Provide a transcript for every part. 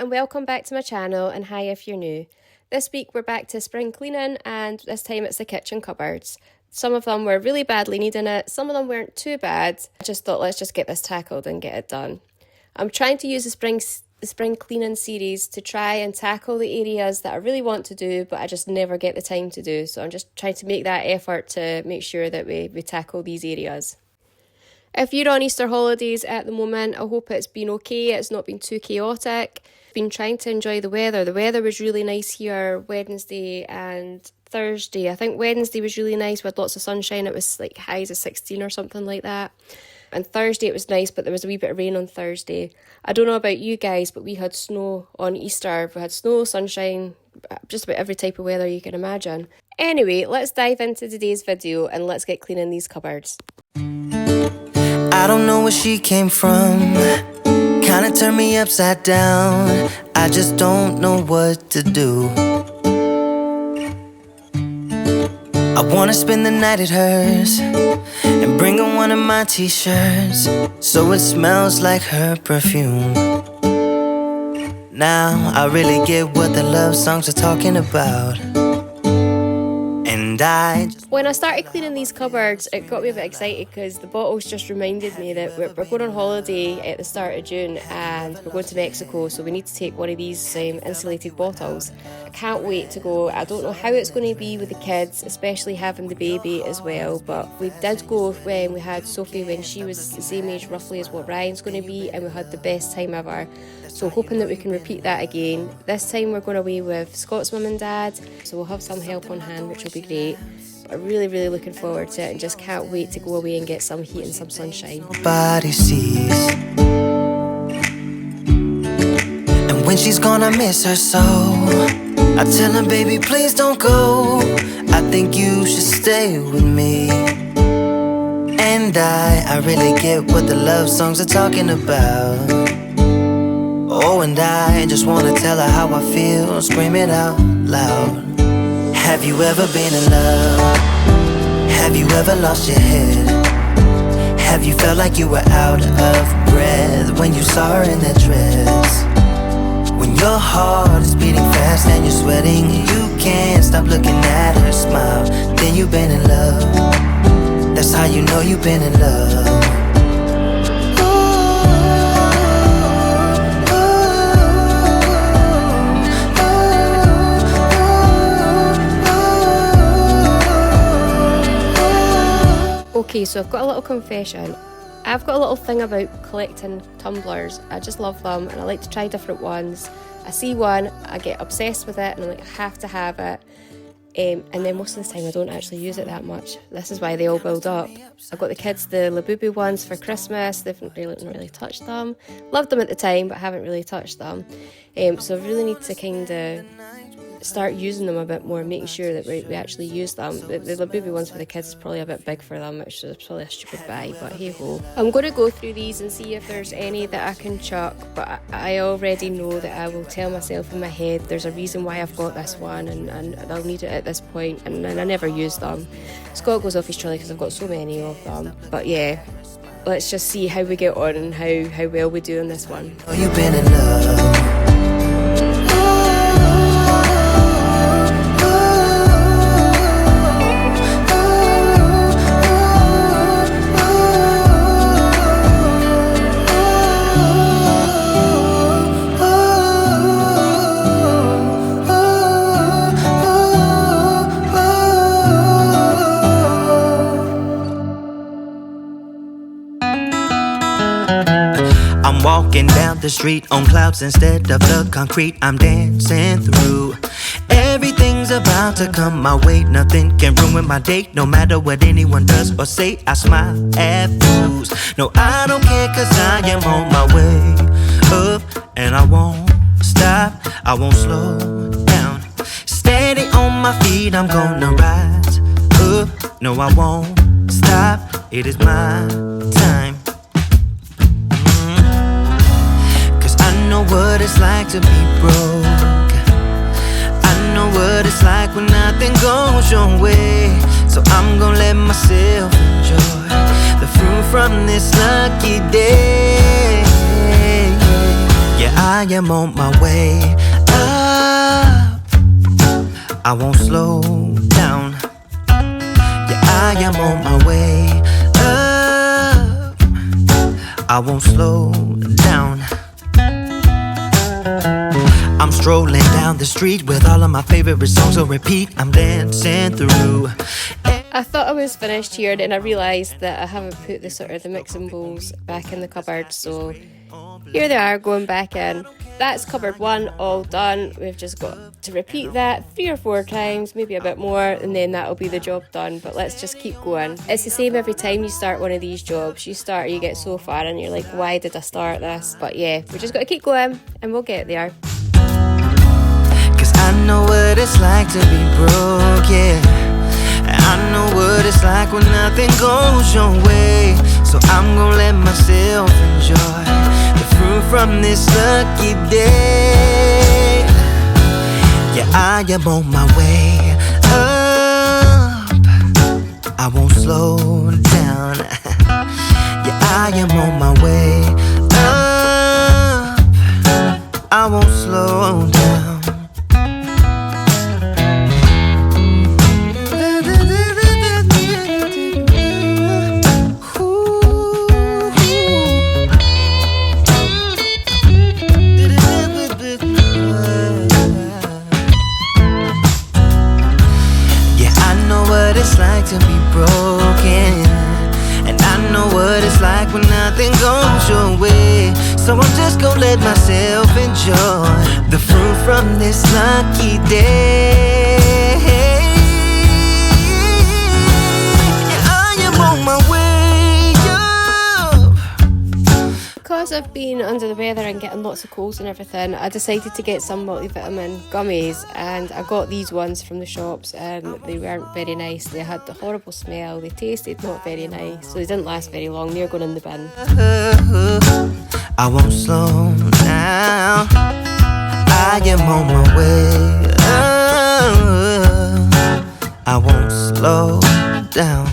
and welcome back to my channel, and hi if you're new. This week we're back to spring cleaning, and this time it's the kitchen cupboards. Some of them were really badly needing it, some of them weren't too bad. I just thought let's just get this tackled and get it done. I'm trying to use the spring cleaning series to try and tackle the areas that I really want to do but I just never get the time to do, so I'm just trying to make that effort to make sure that we tackle these areas. If you're on Easter holidays at the moment, I hope it's been okay, it's not been too chaotic. I've been trying to enjoy the weather. The weather was really nice here Wednesday and Thursday. I think Wednesday was really nice with lots of sunshine. It was like highs of 16 or something like that. And Thursday it was nice, but there was a wee bit of rain on Thursday. I don't know about you guys, but we had snow on Easter. We had snow, sunshine, just about every type of weather you can imagine. Anyway, let's dive into today's video and let's get cleaning these cupboards. I don't know where she came from, kinda turned me upside down. I just don't know what to do. I wanna spend the night at hers and bring her one of my t-shirts so it smells like her perfume. Now I really get what the love songs are talking about. When I started cleaning these cupboards, it got me a bit excited because the bottles just reminded me that we're going on holiday at the start of June and we're going to Mexico, so we need to take one of these insulated bottles. I can't wait to go. I don't know how it's going to be with the kids, especially having the baby as well, but we did go when we had Sophie when she was the same age roughly as what Ryan's going to be, and we had the best time ever. So hoping that we can repeat that again. This time we're going away with Scott's mum and dad, so we'll have some help on hand, which will be great. But I'm really, really looking forward to it and just can't wait to go away and get some heat and some sunshine. Nobody sees. And when she's gone, I miss her so. I tell her, baby, please don't go. I think you should stay with me. And I really get what the love songs are talking about. Oh, and I just wanna tell her how I feel, scream it out loud. Have you ever been in love? Have you ever lost your head? Have you felt like you were out of breath when you saw her in that dress? When your heart is beating fast and you're sweating, you can't stop looking at her smile, then you've been in love. That's how you know you've been in love. Okay, so I've got a little confession. I've got a little thing about collecting tumblers. I just love them and I like to try different ones. I see one, I get obsessed with it and I'm like, I have to have it. And then most of the time I don't actually use it that much. This is why they all build up. I got the kids the Labubu ones for Christmas. They've really touched them. Loved them at the time, but haven't really touched them. So I really need to kind of start using them a bit more, making sure that we actually use them. The Labubu ones for the kids is probably a bit big for them, which is probably a stupid buy, but hey ho. I'm going to go through these and see if there's any that I can chuck, but I already know that I will tell myself in my head there's a reason why I've got this one and I'll need it at this point, and I never use them. Scott goes off his trolley because I've got so many of them, but yeah, let's just see how we get on and how well we do on this one. Oh, you've been in love. I'm walking down the street on clouds instead of the concrete I'm dancing through. Everything's about to come my way, nothing can ruin my day. No matter what anyone does or say, I smile at fools. No, I don't care cause I am on my way up, and I won't stop, I won't slow down. Steady on my feet, I'm gonna rise up. No, I won't stop, it is my time. I know what it's like to be broke. I know what it's like when nothing goes your way. So I'm gonna let myself enjoy the fruit from this lucky day. Yeah, I am on my way up. I won't slow down. Yeah, I am on my way up. I won't slow down. I'm strolling down the street with all of my favorite songs on repeat. I'm dancing through. I thought I was finished here, then I realised that I haven't put the mixing bowls back in the cupboard, so here they are going back in. That's cupboard 1 all done. We've just got to repeat that 3 or 4 times, maybe a bit more, and then that'll be the job done. But let's just keep going. It's the same every time you start one of these jobs. You get so far and you're like, why did I start this? But yeah, we just got to keep going and we'll get there. Cause I know what it's like to be broke, yeah. I know what it's like when nothing goes your way. So I'm gonna let myself enjoy the fruit from this lucky day. Yeah, I am on my way up. I won't slow down. Yeah, I am on my way up. I won't slow down. It's like to be broken, and I know what it's like when nothing goes your way. So I'm just gonna let myself enjoy the fruit from this lucky day. Yeah, I am on my way up. Because I've been under the weather and getting lots of colds and everything, I decided to get some multivitamin gummies, and I got these ones from the shops and they weren't very nice. They had the horrible smell, they tasted not very nice, so they didn't last very long. They're going in the bin. I won't slow down. I am on my way up. I won't slow down.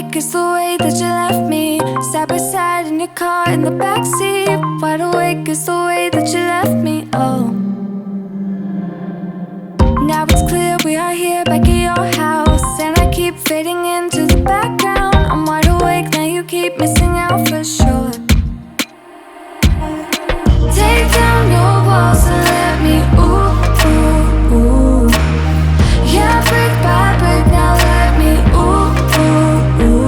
It's the way that you left me, side by side in your car in the backseat. Wide awake is the way that you left me, oh. Now it's clear we are here back at your house, and I keep fading into the background. I'm wide awake, now you keep missing out for sure. Take down your walls and let me, ooh, ooh, ooh. Yeah, brick by brick, now let me, ooh, ooh.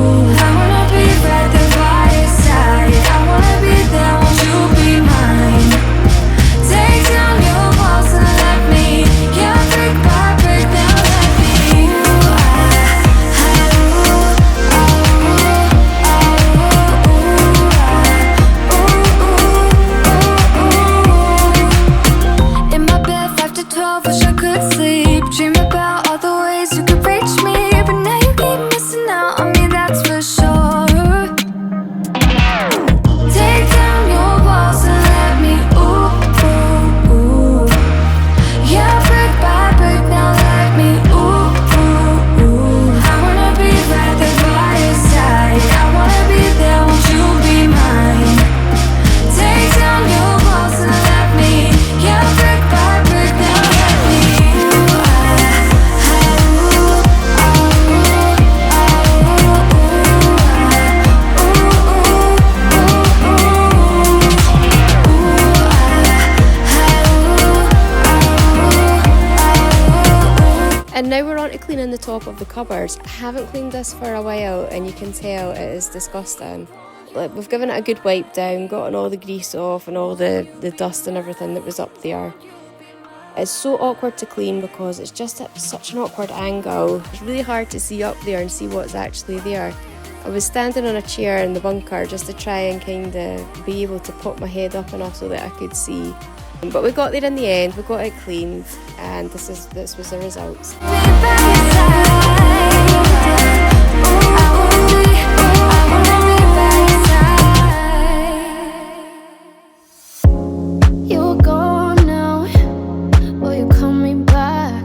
And now we're on to cleaning the top of the cupboards. I haven't cleaned this for a while and you can tell it is disgusting. Like, we've given it a good wipe down, gotten all the grease off and all the dust and everything that was up there. It's so awkward to clean because it's just at such an awkward angle. It's really hard to see up there and see what's actually there. I was standing on a chair in the bunker just to try and kind of be able to pop my head up enough so that I could see. But we got there in the end, we got it cleaned, and this was the results. You're gone now, will you call me back?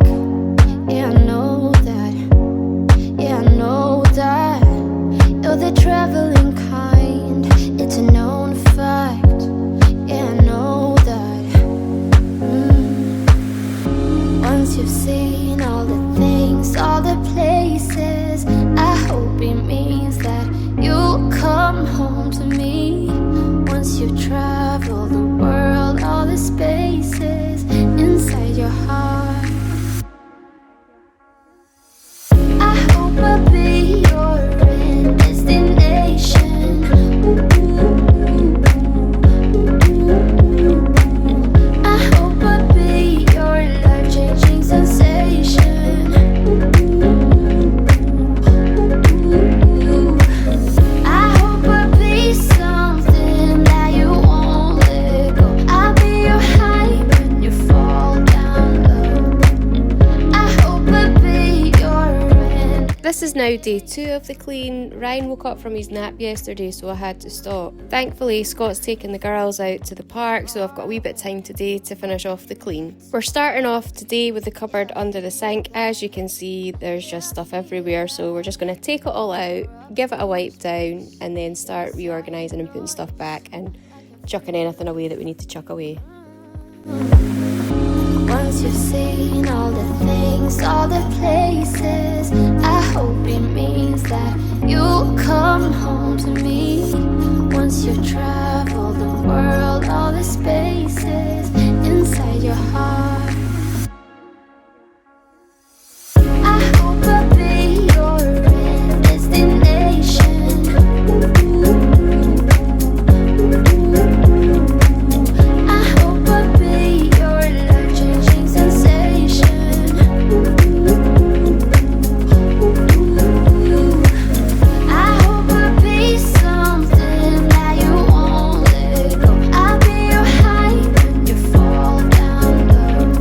traveling kind, it's a known fact. Yeah, I know that. Once you've seen all the things, all the places, I hope it means that you'll come home to me. Once you've traveled the world, all the spaces inside your heart, I hope I'll be your end destination. I hope I'll be your life-changing sensation. I hope I'll be something that you won't let go. I'll be your high when you fall down low. I hope I'll be your end. This is now day 2 of the clean. Ryan woke up from his nap yesterday, so I had to stop. Thankfully, Scott's taken the girls out to the park, so I've got a wee bit of time today to finish off the clean. We're starting off today with the cupboard under the sink. As you can see, there's just stuff everywhere, so we're just going to take it all out, give it a wipe down, and then start reorganising and putting stuff back and chucking anything away that we need to chuck away. Once you've seen all the things, all the places, I hope it means that you'll come home to me. Once you've traveled the world, all the spaces inside your heart, I hope I'll be your end destination. I hope I'll be your life-changing sensation. I hope I'll be something that you won't let go. I'll be your high when you fall down low.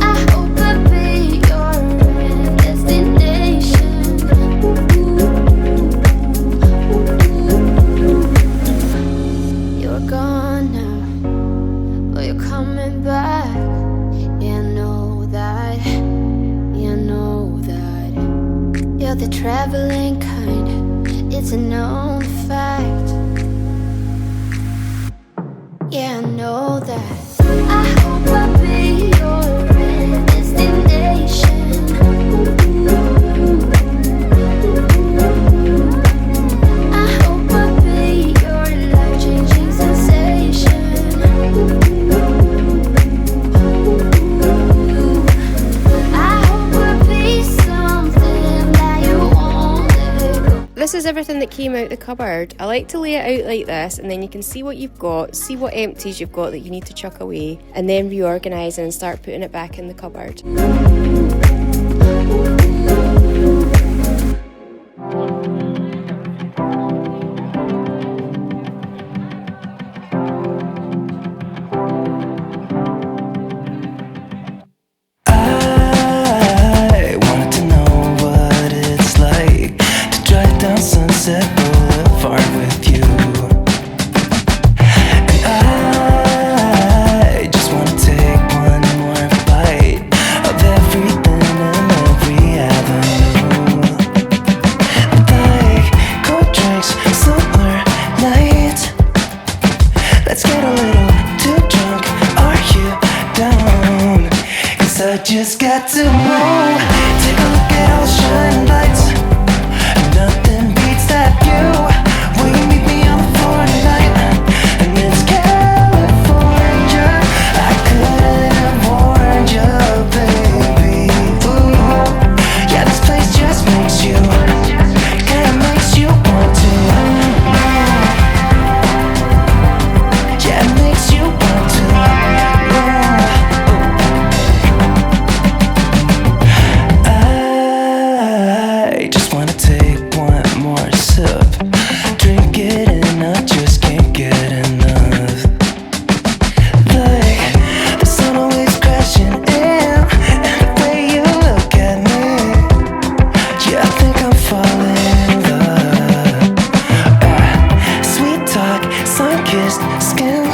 I hope I'll be your end destination. You're gone now, but you're coming back. Yeah, I know that. Yeah, I know that. You're the traveling kind, it's a known fact. Yeah, I know that. I hope I'll be your end destination. I hope I'll be your life-changing sensation. I hope I'll be something that you won't let go. This is everything that came out the cupboard. I like to lay it out like this, and then you can see what you've got, see what empties you've got that you need to chuck away, and then reorganise and start putting it back in the cupboard. I wanted to know what it's like to drive down Sunset Boulevard with you. And I just want to take one more bite of everything and every avenue. Like cold drinks, summer nights. Let's get a little too drunk. Are you down? 'Cause I just got to move. Take a look at all the shining lights. Nothing beats that view. Will you meet me on the floor tonight? And it's California. I couldn't have warned you, baby. Ooh, yeah, this place just makes you, kinda makes you want to. Yeah, it makes you want to. I just wanna take one more sip. Drink it and I just can't get enough. Like the sun always crashing in, and the way you look at me, yeah, I think I'm falling in love. Sweet talk, sun-kissed skin.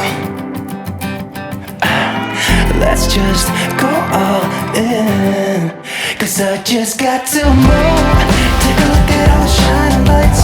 Let's just go all in. 'Cause I just got to move. Take a look at all the shining lights.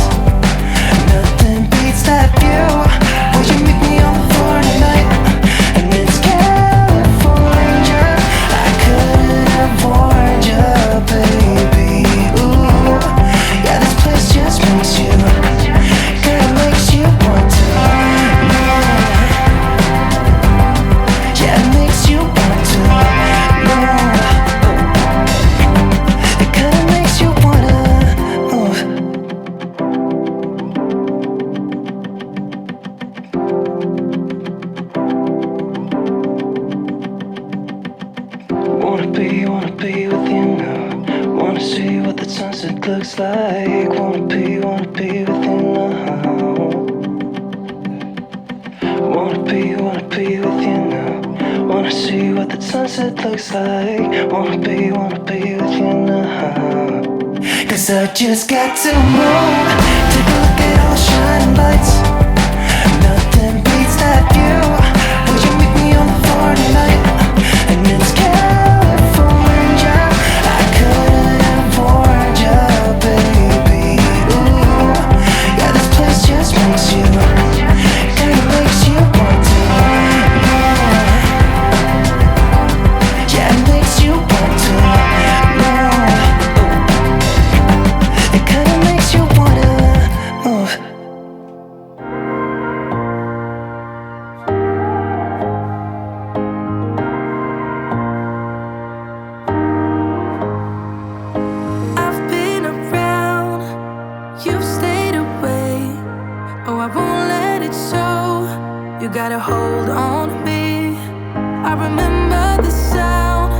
looks like. Wanna be within the house. Wanna be with you now. Wanna see what the sunset looks like. Wanna be with you now. 'Cause I just got to move. Take a look at all the shining lights. Nothing beats that view. Will you meet me on the floor tonight? And it's California. I couldn't have warned you, baby. Ooh, yeah, this place just makes you, kinda makes you want to. Yeah, it makes you want to. It kinda makes you wanna move. I've been around, you've stayed away. Oh, I won't let it show. You got a hold on me. I remember the sound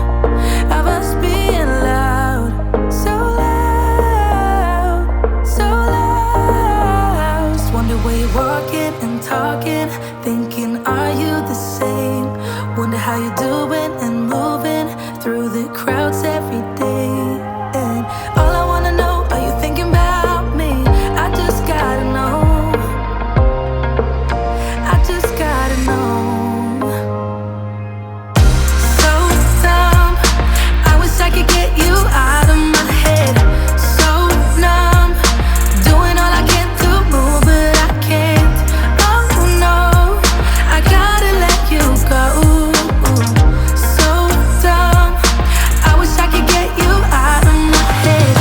of us being loud. So loud, so loud. Just wonder where you're walking and talking. Thinking, are you the same? Wonder how you're doing and moving through the crowds every day. And all I wanna know, are you thinking about me? I just gotta know. I just gotta know. So dumb, I wish I could get you out of my head. So numb, doing all I can to move, but I can't. Oh no, I gotta let you go. So dumb, I wish I could get you out of my head.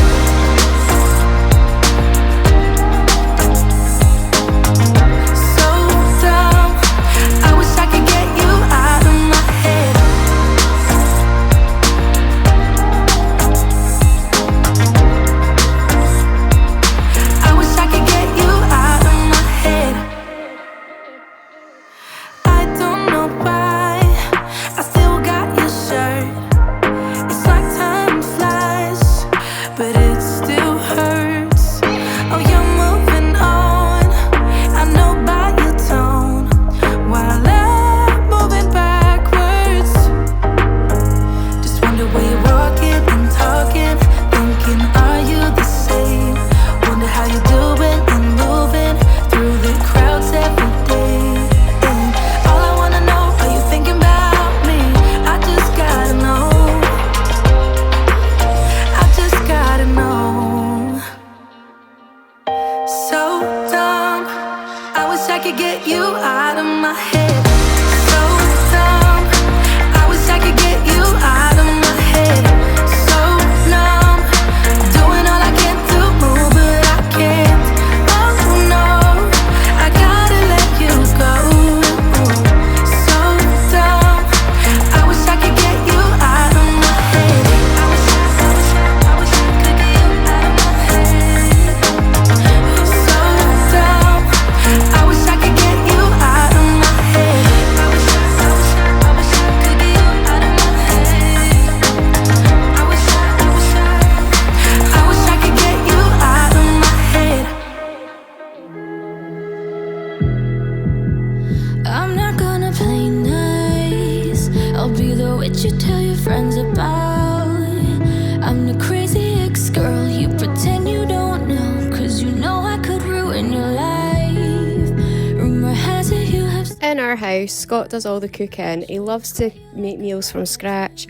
So dumb, I wish I could get you out of my head. I wish I could get you out of my head. I don't know why I still got your shirt. It's like time flies, but it still hurts. Oh, you're moving on, I know by your tone, while I'm moving backwards. Just wonder where you're walking and talking. Thinking, are you the same? Wonder how you're doing and moving through the crowds every day. And all I wanna know, are you thinking about me? I just gotta know. I just gotta know. So dumb, I wish I could get you out of my head. So dumb, I wish I could get you out of my head. So numb, doing all I can to move, but I can't. Oh no, I gotta let you go. So dumb, I wish I could get you out of my head. I wish I could get you out of my head. So dumb, I wish I could get you out of my head. I wish I could get you out of my head. I wish I could get you out of my head. I'm not gonna play nice. I'll be the witch you tell your friends about. I'm the crazy ex-girl you pretend you don't know, 'cause you know I could ruin your life. Rumor has it you have. In our house, Scott does all the cooking. He loves to make meals from scratch,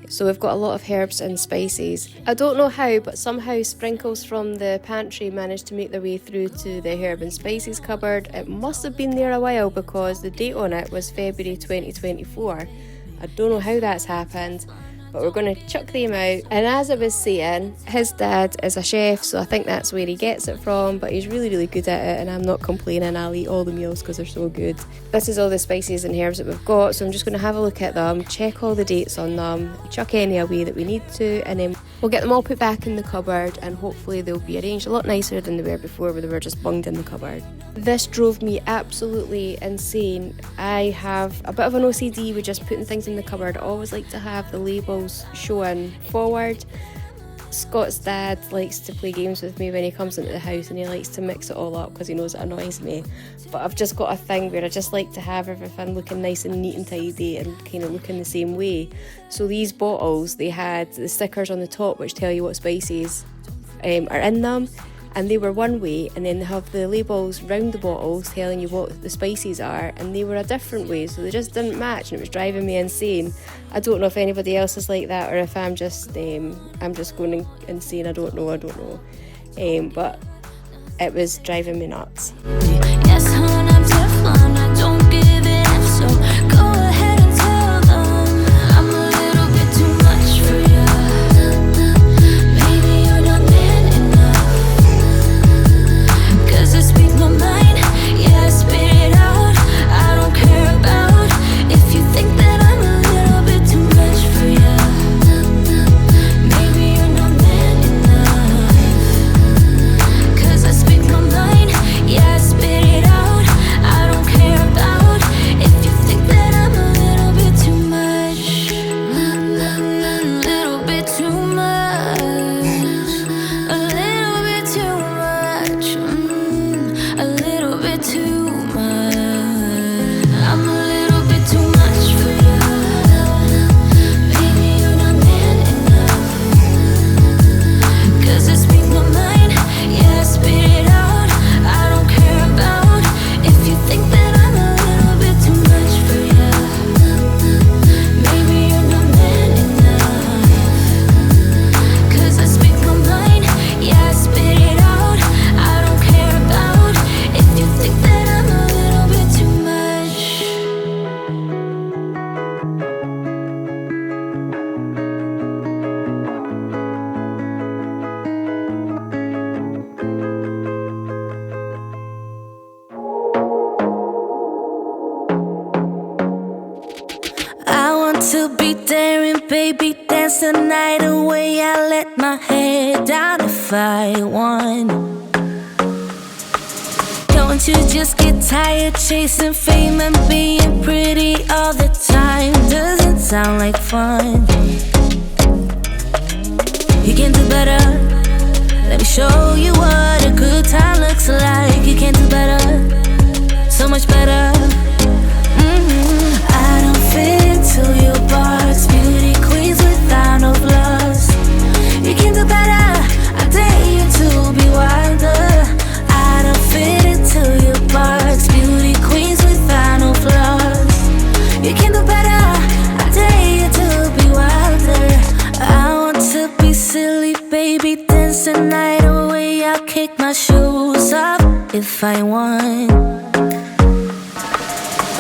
so we've got a lot of herbs and spices. I don't know how, but somehow sprinkles from the pantry managed to make their way through to the herb and spices cupboard. It must have been there a while because the date on it was February 2024. I don't know how that's happened, but we're going to chuck them out. And as I was saying, his dad is a chef, so I think that's where he gets it from, but he's really, really good at it, and I'm not complaining. I'll eat all the meals because they're so good. This is all the spices and herbs that we've got, so I'm just going to have a look at them, check all the dates on them, chuck any away that we need to, and then we'll get them all put back in the cupboard, and hopefully they'll be arranged a lot nicer than they were before, where they were just bunged in the cupboard. This drove me absolutely insane. I have a bit of an OCD with just putting things in the cupboard. I always like to have the labels showing forward. Scott's dad likes to play games with me when he comes into the house, and he likes to mix it all up because he knows it annoys me. But I've just got a thing where I just like to have everything looking nice and neat and tidy and kind of looking the same way. So these bottles, they had the stickers on the top which tell you what spices are in them, and they were one way, and then they have the labels round the bottles telling you what the spices are, and they were a different way, so they just didn't match, and it was driving me insane. I don't know if anybody else is like that, or if I'm just going insane. I don't know, but it was driving me nuts. Yes, hon, I'm Teflon, I don't give in, so go ahead and tell them I'm a little bit too much for you. Maybe you're not man enough, 'cause I speak my mind, yeah, I spit it out. I don't care about if you think that I'm a little bit too much for you. Maybe you're not man enough, 'cause I speak my mind, yeah, I spit it out. I don't care about if you think that I'm a little bit too much. Little bit too much. A little bit too much. A little bit too much. I'm a little bit too much for you. Maybe you're not man enough, 'cause I speak my mind, yeah, I spit it out. I don't care about if you think that I'm a little bit too much for you. Maybe you're not man enough, 'cause I speak my mind, yeah, I spit it out. I don't care about if you think that I'm a little bit too much. I want to be daring, baby, dance the night away. I let my head down if I won. Don't you just get tired chasing fame and being pretty all the time? Doesn't sound like fun. You can do better. Let me show you what a good time looks like. You can do better, so much better. I don't fit into your box, beauty queens without no flaws. You can do better, I dare you to be wilder. I don't fit into your box, beauty queens without no flaws. You can do better, I dare you to be wilder. I want to be silly, baby, dance the night away. I'll kick my shoes off if I want.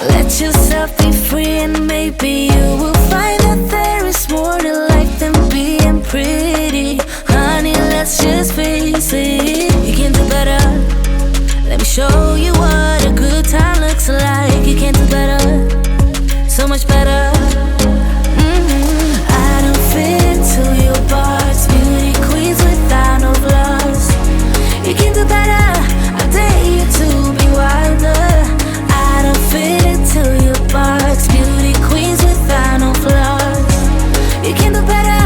Let yourself be free, and maybe you will find that there is more to life than being pretty. Honey, let's just face it. You can do better. Let me show you what a good time looks like. You can do better, so much better. I don't fit into your box, beauty queens without no flaws. You can do better, I dare you to be wilder. I don't fit into your box, beauty queens without no flaws. You can do better,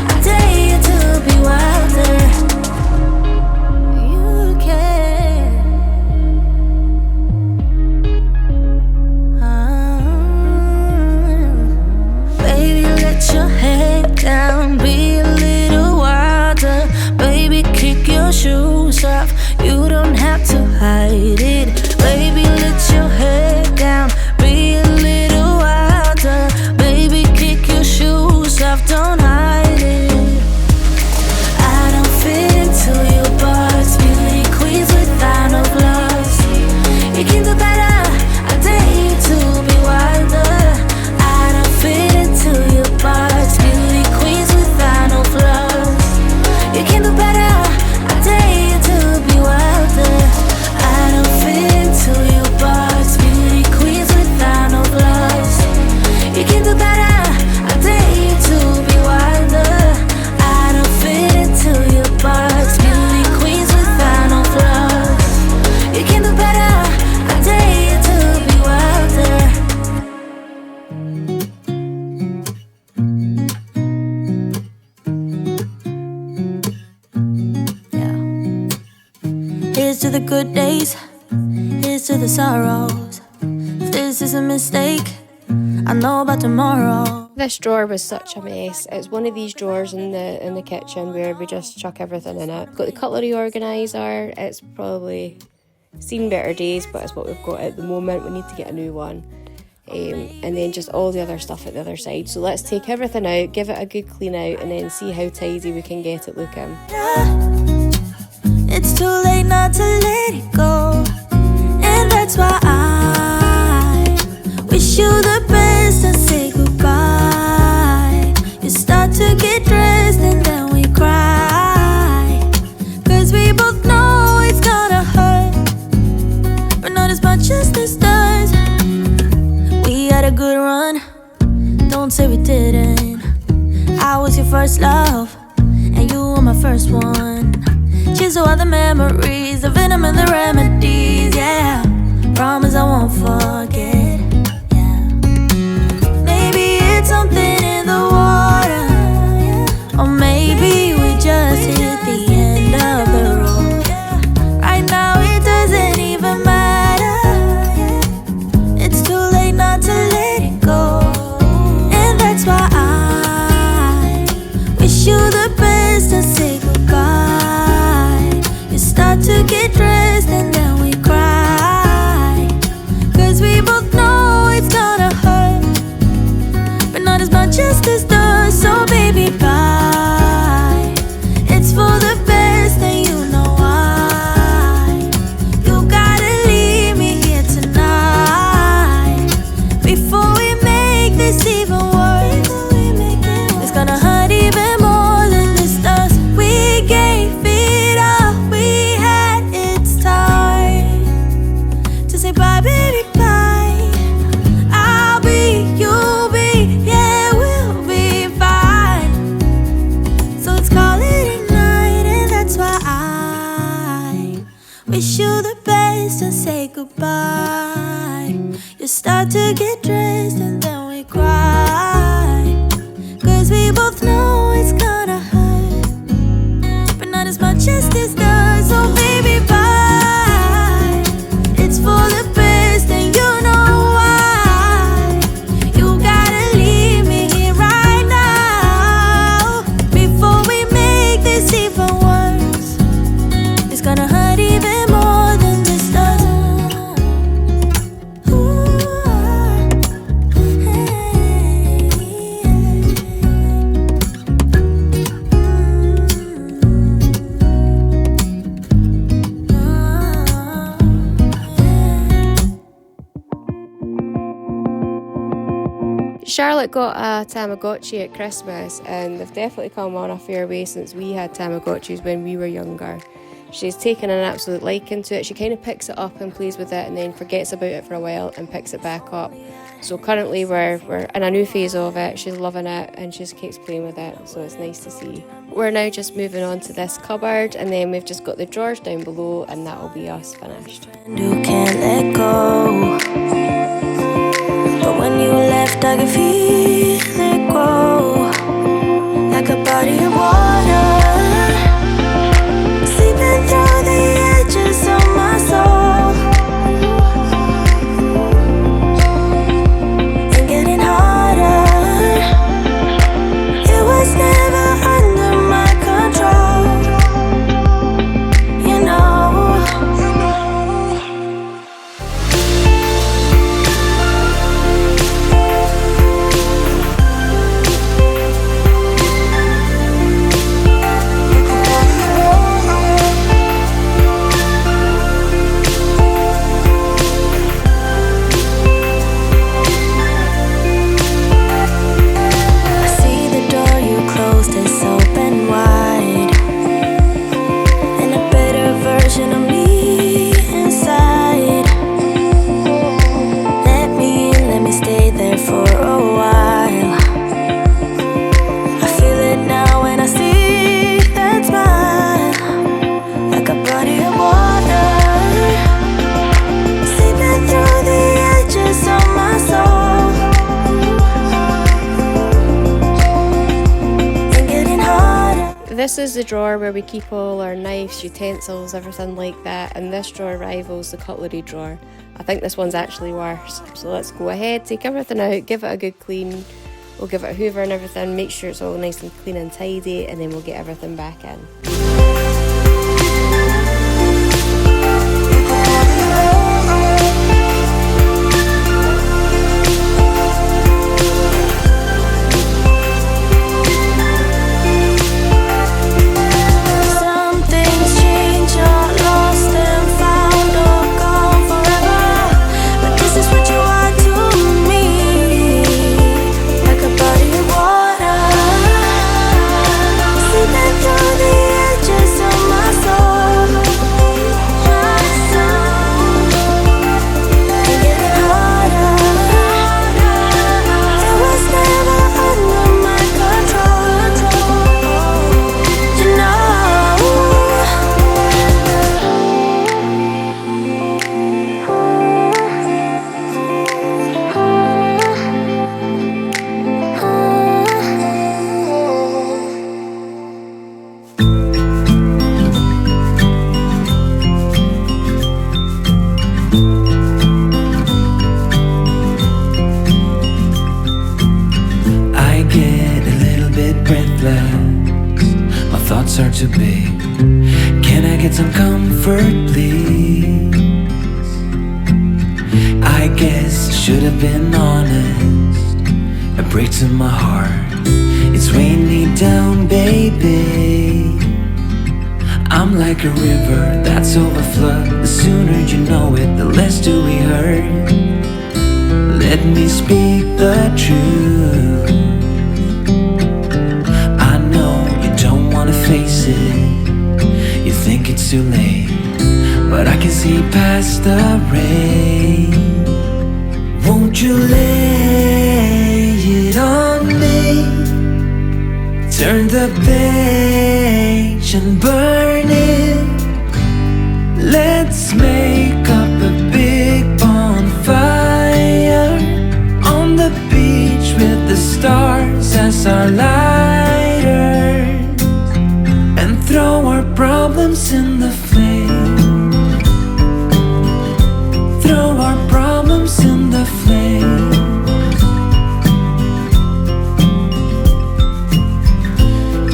I dare you to be wilder. You can. Baby, let your head down, be a little wilder. Baby, kick your shoes off, you don't have to hide it. Baby, let your head down, be a little wilder. Baby, kick your shoes off, don't hide it. I don't fit into your box, beauty queens without no flaws. You can do better, I dare you to be wilder. I don't fit into your box, beauty queens without no flaws. You can do better, I dare you to be wilder. I don't fit into your good days, here's to the sorrows. If this is a mistake, I know about tomorrow. This drawer was such a mess. It's one of these drawers in the kitchen where we just chuck everything in it. Got the cutlery organiser. It's probably seen better days, but it's what we've got at the moment. We need to get a new one. And then just all the other stuff at the other side. So let's take everything out, give it a good clean out, and then see how tidy we can get it looking. It's too late not to let it go, and that's why I wish you the best and say goodbye. You start to get dressed and then we cry, 'cause we both know it's gonna hurt, but not as much as this does. We had a good run, don't say we didn't. I was your first love, and you were my first one. Cheers to all the memories, the venom and the remedies, yeah. Promise I won't forget, yeah. Maybe it's something in the water, or maybe we just hit the end of the road. Right now it doesn't even matter. It's too late not to let it go, and that's why I wish you the best and say goodbye. You start to get dressed and then we cry, 'cause we both know it's gonna hurt, but not as much as this does. So baby, bye. It's for the best and you know why. You gotta leave me here tonight before we make this even worse. It's gonna hurt even more than this does. We gave it all we had, it's time to say bye, baby, bye. I'll be, you'll be, yeah, we'll be fine. So let's call it a night, and that's why I wish you the best and say goodbye. You start to get dressed and then we cry, 'cause we both know it's gonna hurt, but not as much as this does. So baby, bye. It's for the best and you know why. You gotta leave me here right now before we make this even worse. It's gonna hurt even more than this does. Ooh, hey. Charlotte got a Tamagotchi at Christmas, and they've definitely come on a fair way since we had Tamagotchis when we were younger. She's taken an absolute liking to it. She kind of picks it up and plays with it and then forgets about it for a while and picks it back up. So currently we're in a new phase of it. She's loving it and she just keeps playing with it, so it's nice to see. We're now just moving on to this cupboard, and then we've just got the drawers down below, and that will be us finished. You can't let go, but when you left I could feel it grow, like a body of water, seeping through the edges of my soul, and getting harder. It was never under my control, you know. is the drawer where we keep all our knives, utensils, everything like that, and this drawer rivals the cutlery drawer. I think this one's actually worse. So let's go ahead, take everything out, give it a good clean. We'll give it a hoover and everything, make sure it's all nice and clean and tidy, and then we'll get everything back in. Are too big. Can I get some comfort, please? I guess I should have been honest. A break to my heart, it's weighing me down, baby. I'm like a river that's overflowed. The sooner you know it, the less do we hurt. Let me speak the truth. Face it, you think it's too late, but I can see past the rain. Won't you lay it on me? Turn the page and burn it. Let's make up a big bonfire on the beach with the stars as our lighters. Throw our problems in the flame. Throw our problems in the flame.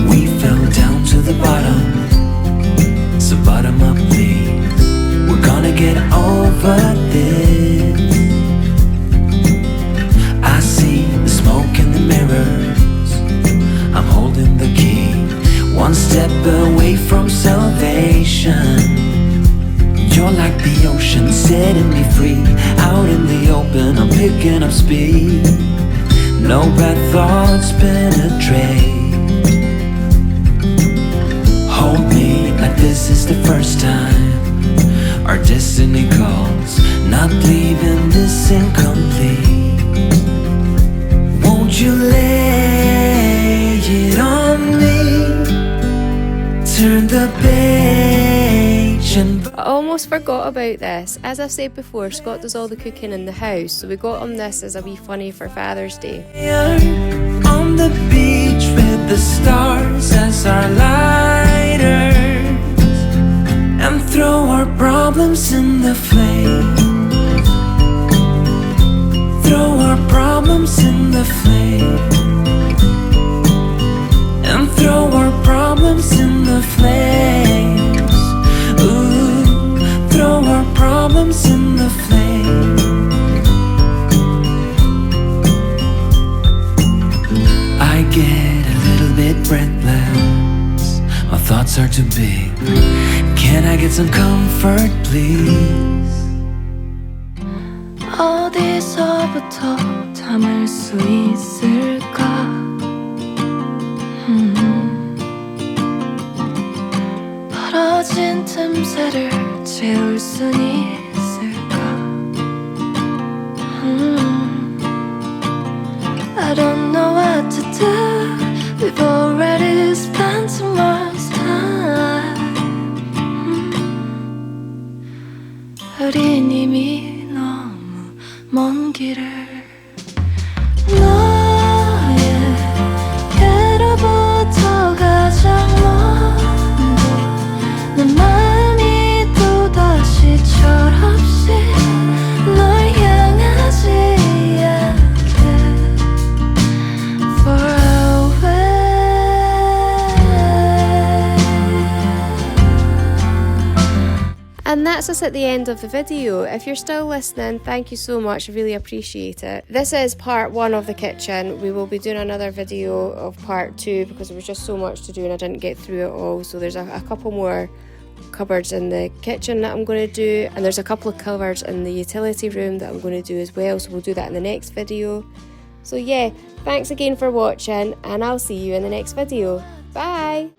We fell down to the bottom, so bottom up please. We're gonna get over this. I see the smoke in the mirrors. I'm holding the key. One step away from salvation. You're like the ocean, setting me free. Out in the open, I'm picking up speed. No bad thoughts penetrate. Hold me like this is the first time. Our destiny calls, not leaving this incomplete. Won't you lay it on me? Turn the page and... I almost forgot about this. As I've said before, Scott does all the cooking in the house, so we got him this as a wee funny for Father's Day. On the beach with the stars as our lighters, and throw our problems in the flame. Throw our problems in the flame. And throw our problems in the flames. Ooh, throw our problems in the flames. I get a little bit breathless. My thoughts are too big. Can I get some comfort, please? 어디서부터 담을 수 있을까? 벌어진 틈새를 채울 순 있을까? I don't know what to do. We've already spent so much time. 우린 이미 너무 먼 길을 너에게로부터 가장 멀 And that's us at the end of the video. If you're still listening, thank you so much, I really appreciate it. This is part 1 of the kitchen. We will be doing another video of part 2 because there was just so much to do and I didn't get through it all. So there's a couple more cupboards in the kitchen that I'm going to do, and there's a couple of cupboards in the utility room that I'm going to do as well, so we'll do that in the next video. So yeah, thanks again for watching and I'll see you in the next video. Bye!